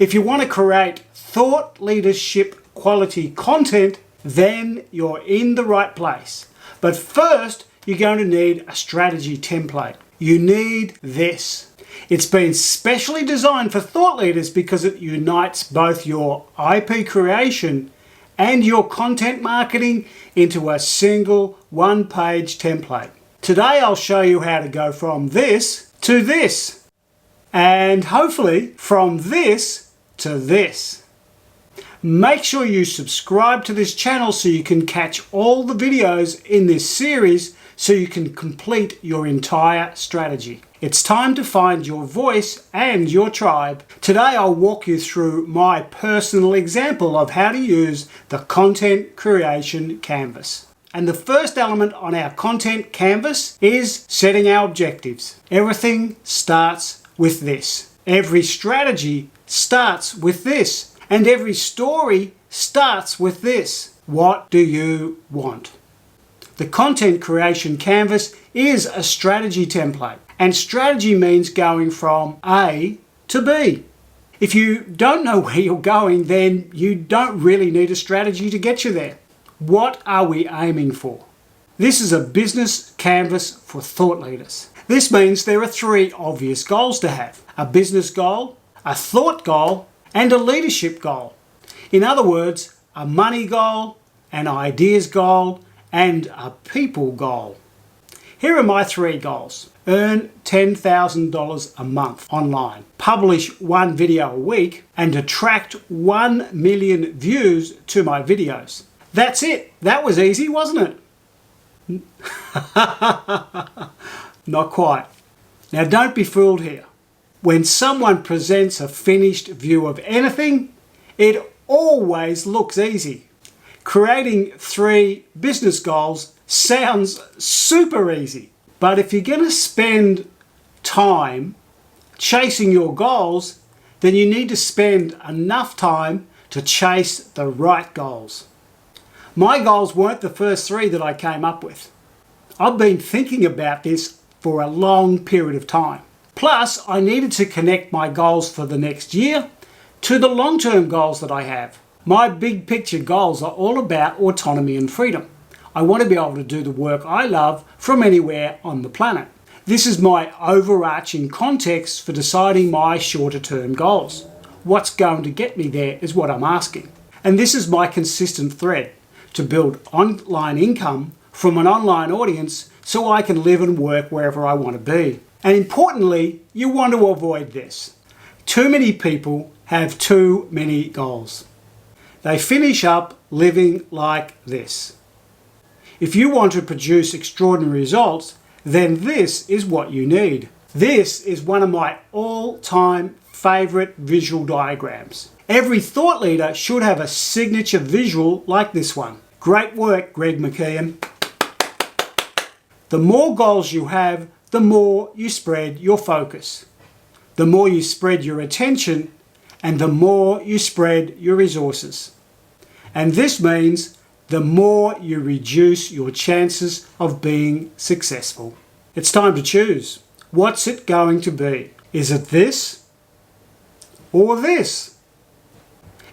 If you want to create thought leadership quality content, then you're in the right place. But first, you're going to need a strategy template. You need this. It's been specially designed for thought leaders because it unites both your IP creation and your content marketing into a single one-page template. Today I'll show you how to go from this to this, and hopefully from this to this. Make sure you subscribe to this channel so you can catch all the videos in this series so you can complete your entire strategy. It's time to find your voice and your tribe. Today I'll walk you through my personal example of how to use the content creation canvas. And the first element on our content canvas is setting our objectives. Everything starts with this. Every strategy starts with this. And every story starts with this. What do you want? The content creation canvas is a strategy template. And strategy means going from A to B. If you don't know where you're going, then you don't really need a strategy to get you there. What are we aiming for? This is a business canvas for thought leaders. This means there are three obvious goals to have: a business goal, a thought goal, and a leadership goal. In other words, a money goal, an ideas goal, and a people goal. Here are my three goals. Earn $10,000 a month online, publish one video a week, and attract 1 million views to my videos. That's it. That was easy, wasn't it? Not quite. Now don't be fooled here. When someone presents a finished view of anything, it always looks easy. Creating 3 business goals sounds super easy. But if you're going to spend time chasing your goals, then you need to spend enough time to chase the right goals. My goals weren't the first 3 that I came up with. I've been thinking about this for a long period of time. Plus, I needed to connect my goals for the next year to the long-term goals that I have. My big picture goals are all about autonomy and freedom. I want to be able to do the work I love from anywhere on the planet. This is my overarching context for deciding my shorter term goals. What's going to get me there is what I'm asking. And this is my consistent thread: to build online income from an online audience so I can live and work wherever I want to be. And importantly, you want to avoid this. Too many people have too many goals. They finish up living like this. If you want to produce extraordinary results, then this is what you need. This is one of my all-time favorite visual diagrams. Every thought leader should have a signature visual like this one. Great work, Greg McKeon. The more goals you have, the more you spread your focus. The more you spread your attention, and the more you spread your resources. And this means the more you reduce your chances of being successful. It's time to choose. What's it going to be? Is it this or this?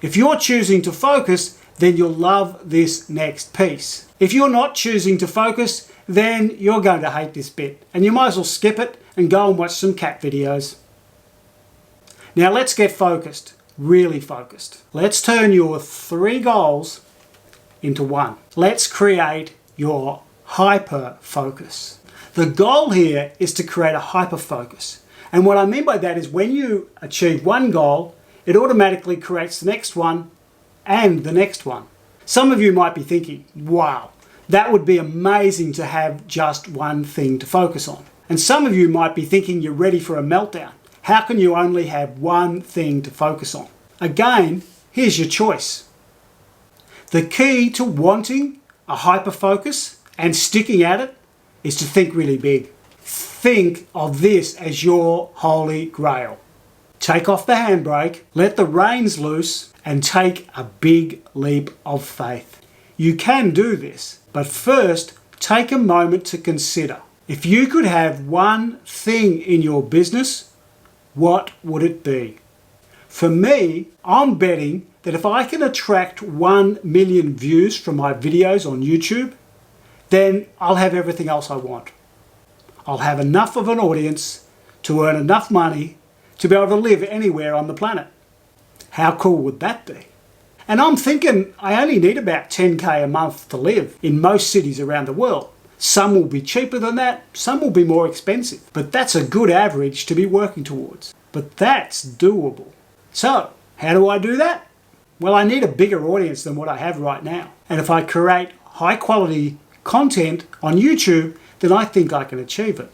If you're choosing to focus, then you'll love this next piece. If you're not choosing to focus, then you're going to hate this bit, and you might as well skip it and go and watch some cat videos. Now let's get focused, really focused. Let's turn your 3 goals into one. Let's create your hyper-focus. The goal here is to create a hyper-focus. And what I mean by that is when you achieve one goal, it automatically creates the next one and the next one. Some of you might be thinking, wow, that would be amazing to have just one thing to focus on. And some of you might be thinking you're ready for a meltdown. How can you only have one thing to focus on? Again, here's your choice. The key to wanting a hyper-focus and sticking at it is to think really big. Think of this as your holy grail. Take off the handbrake, let the reins loose, and take a big leap of faith. You can do this, but first take a moment to consider. If you could have one thing in your business, what would it be? For me, I'm betting that if I can attract 1 million views from my videos on YouTube, then I'll have everything else I want. I'll have enough of an audience to earn enough money to be able to live anywhere on the planet. How cool would that be? And I'm thinking I only need about 10K a month to live in most cities around the world. Some will be cheaper than that, some will be more expensive, but that's a good average to be working towards. But that's doable. So, how do I do that? Well, I need a bigger audience than what I have right now. And if I create high quality content on YouTube, then I think I can achieve it.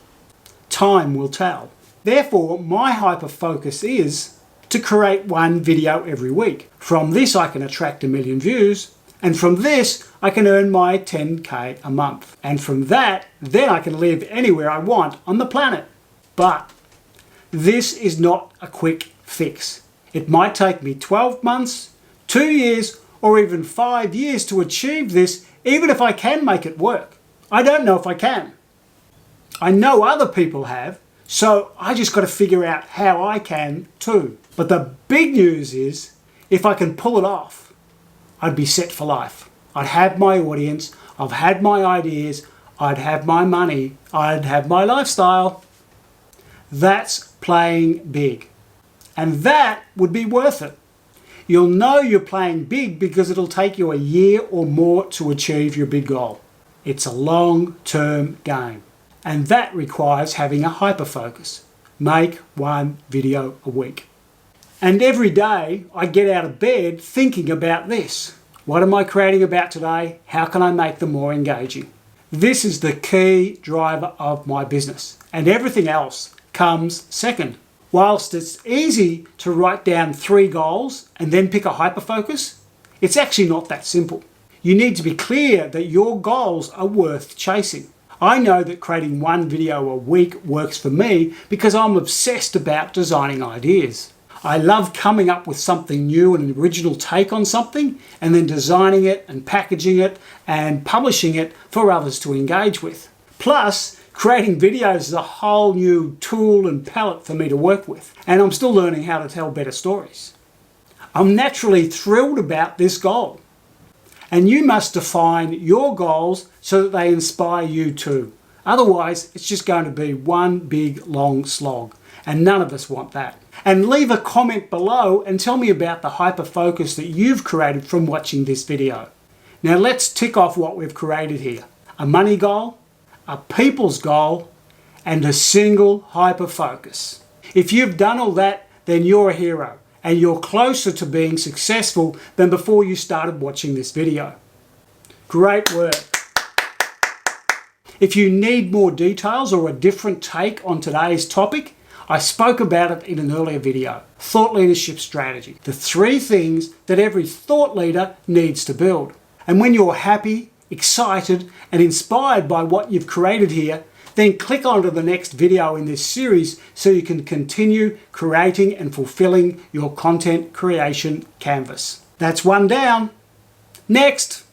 Time will tell. Therefore, my hyper-focus is to create 1 video every week. From this, I can attract 1 million views. And from this, I can earn my 10K a month. And from that, then I can live anywhere I want on the planet. But this is not a quick fix. It might take me 12 months, 2 years, or even 5 years to achieve this, even if I can make it work. I don't know if I can. I know other people have, so I just got to figure out how I can too. But the big news is, if I can pull it off, I'd be set for life. I'd have my audience, I've had my ideas, I'd have my money, I'd have my lifestyle. That's playing big. And that would be worth it. You'll know you're playing big because it'll take you a year or more to achieve your big goal. It's a long-term game. And that requires having a hyper-focus. Make 1 video a week. And every day I get out of bed thinking about this. What am I creating about today? How can I make them more engaging? This is the key driver of my business. And everything else comes second. Whilst it's easy to write down 3 goals and then pick a hyper-focus, it's actually not that simple. You need to be clear that your goals are worth chasing. I know that creating 1 video a week works for me because I'm obsessed about designing ideas. I love coming up with something new and an original take on something and then designing it and packaging it and publishing it for others to engage with. Plus, creating videos is a whole new tool and palette for me to work with, and I'm still learning how to tell better stories. I'm naturally thrilled about this goal. And you must define your goals so that they inspire you too. Otherwise, it's just going to be one big long slog, and none of us want that. And leave a comment below and tell me about the hyper-focus that you've created from watching this video. Now let's tick off what we've created here. A money goal, a people's goal, and a single hyper-focus. If you've done all that, then you're a hero, and you're closer to being successful than before you started watching this video. Great work. If you need more details or a different take on today's topic, I spoke about it in an earlier video, Thought Leadership Strategy, the 3 things that every thought leader needs to build. And when you're happy, excited, and inspired by what you've created here, then click on to the next video in this series so you can continue creating and fulfilling your content creation canvas. That's 1 down. Next.